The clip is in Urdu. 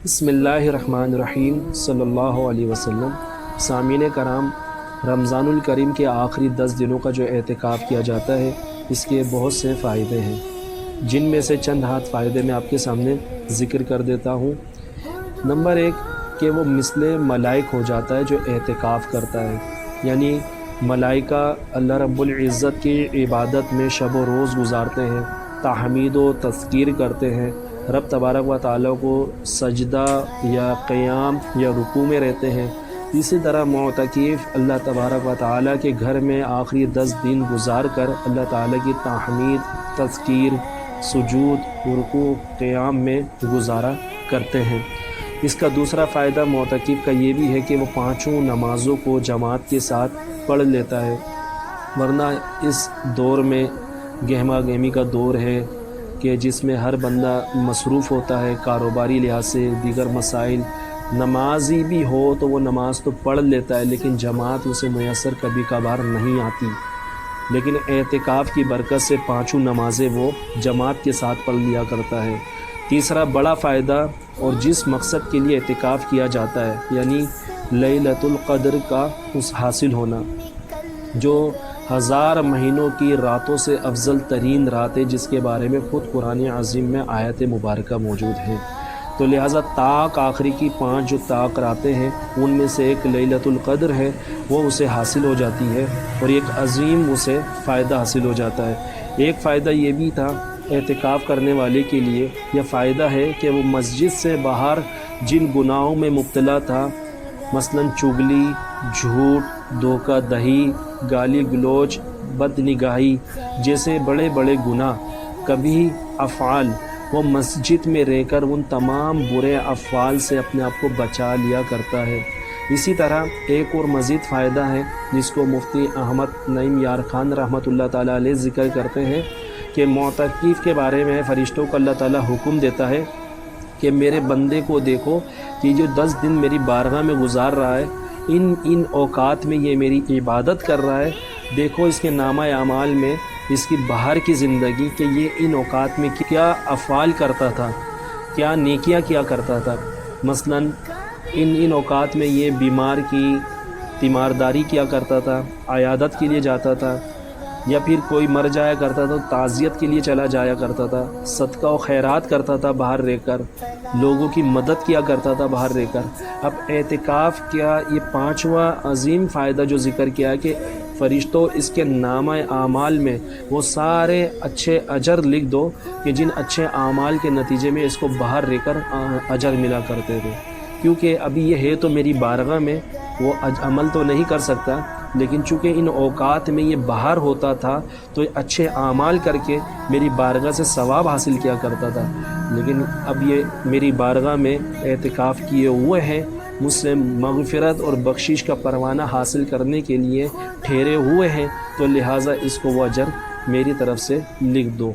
بسم اللہ الرحمن الرحیم صلی اللہ علیہ وسلم۔ سامعین کرام، رمضان الکریم کے آخری 10 دنوں کا جو اعتکاف کیا جاتا ہے، اس کے بہت سے فائدے ہیں، جن میں سے چند ہاتھ فائدے میں آپ کے سامنے ذکر کر دیتا ہوں۔ نمبر 1 کہ وہ مثل ملائک ہو جاتا ہے جو اعتکاف کرتا ہے، یعنی ملائکہ اللہ رب العزت کی عبادت میں شب و روز گزارتے ہیں، تحمید و تذکیر کرتے ہیں، رب تبارک و تعالیٰ کو سجدہ یا قیام یا رکوع میں رہتے ہیں۔ اسی طرح معتکف اللہ تبارک و تعالیٰ کے گھر میں آخری 10 دن گزار کر اللہ تعالیٰ کی تحمید، تذکیر، سجود، رکوع، قیام میں گزارا کرتے ہیں۔ اس کا دوسرا فائدہ معتکف کا یہ بھی ہے کہ وہ 5 نمازوں کو جماعت کے ساتھ پڑھ لیتا ہے، ورنہ اس دور میں گہما گہمی کا دور ہے کہ جس میں ہر بندہ مصروف ہوتا ہے کاروباری لحاظ سے، دیگر مسائل۔ نمازی بھی ہو تو وہ نماز تو پڑھ لیتا ہے، لیکن جماعت اسے میسر کبھی کبھار نہیں آتی، لیکن اعتکاف کی برکت سے 5 نمازیں وہ جماعت کے ساتھ پڑھ لیا کرتا ہے۔ تیسرا بڑا فائدہ، اور جس مقصد کے لیے اعتکاف کیا جاتا ہے، یعنی لیلۃ القدر کا حاصل ہونا، جو 1000 مہینوں کی راتوں سے افضل ترین رات ہے، جس کے بارے میں خود قرآن عظیم میں آیت مبارکہ موجود ہیں۔ تو لہٰذا طاق آخری کی 5 جو طاق راتیں ہیں، ان میں سے ایک لیلۃ القدر ہے، وہ اسے حاصل ہو جاتی ہے، اور ایک عظیم اسے فائدہ حاصل ہو جاتا ہے۔ ایک فائدہ یہ بھی تھا اعتکاف کرنے والے کے لیے، یہ فائدہ ہے کہ وہ مسجد سے باہر جن گناہوں میں مبتلا تھا، مثلا چغلی، جھوٹ، دھوکہ دہی، گالی گلوچ، بد نگاہی جیسے بڑے بڑے گناہ، کبھی افعال، وہ مسجد میں رہ کر ان تمام برے افعال سے اپنے آپ کو بچا لیا کرتا ہے۔ اسی طرح ایک اور مزید فائدہ ہے، جس کو مفتی احمد نعیم یار خان رحمۃ اللہ تعالیٰ علیہ ذکر کرتے ہیں، کہ معتکف کے بارے میں فرشتوں کو اللہ تعالیٰ حکم دیتا ہے کہ میرے بندے کو دیکھو کہ جو 10 دن میری بارگاہ میں گزار رہا ہے، ان اوقات میں یہ میری عبادت کر رہا ہے، دیکھو اس کے نامہ اعمال میں اس کی باہر کی زندگی کہ یہ ان اوقات میں کیا افعال کرتا تھا، کیا نیکیاں کیا کرتا تھا۔ مثلا ان اوقات میں یہ بیمار کی تیمارداری کیا کرتا تھا، عیادت کے لیے جاتا تھا، یا پھر کوئی مر جایا کرتا تھا تو تعزیت کے لیے چلا جایا کرتا تھا، صدقہ و خیرات کرتا تھا باہر رہ کر، لوگوں کی مدد کیا کرتا تھا باہر رہ کر۔ اب اعتکاف کیا یہ 5واں عظیم فائدہ جو ذکر کیا ہے کہ فرشتوں اس کے نامہ اعمال میں وہ سارے اچھے اجر لکھ دو کہ جن اچھے اعمال کے نتیجے میں اس کو باہر رہ کر اجر ملا کرتے تھے، کیونکہ ابھی یہ ہے تو میری بارگاہ میں، وہ عمل تو نہیں کر سکتا، لیکن چونکہ ان اوقات میں یہ باہر ہوتا تھا تو اچھے اعمال کر کے میری بارگاہ سے ثواب حاصل کیا کرتا تھا، لیکن اب یہ میری بارگاہ میں اعتکاف کیے ہوئے ہیں، مجھ سے مغفرت اور بخشش کا پروانہ حاصل کرنے کے لیے ٹھہرے ہوئے ہیں، تو لہٰذا اس کو وہ اجر میری طرف سے لکھ دو۔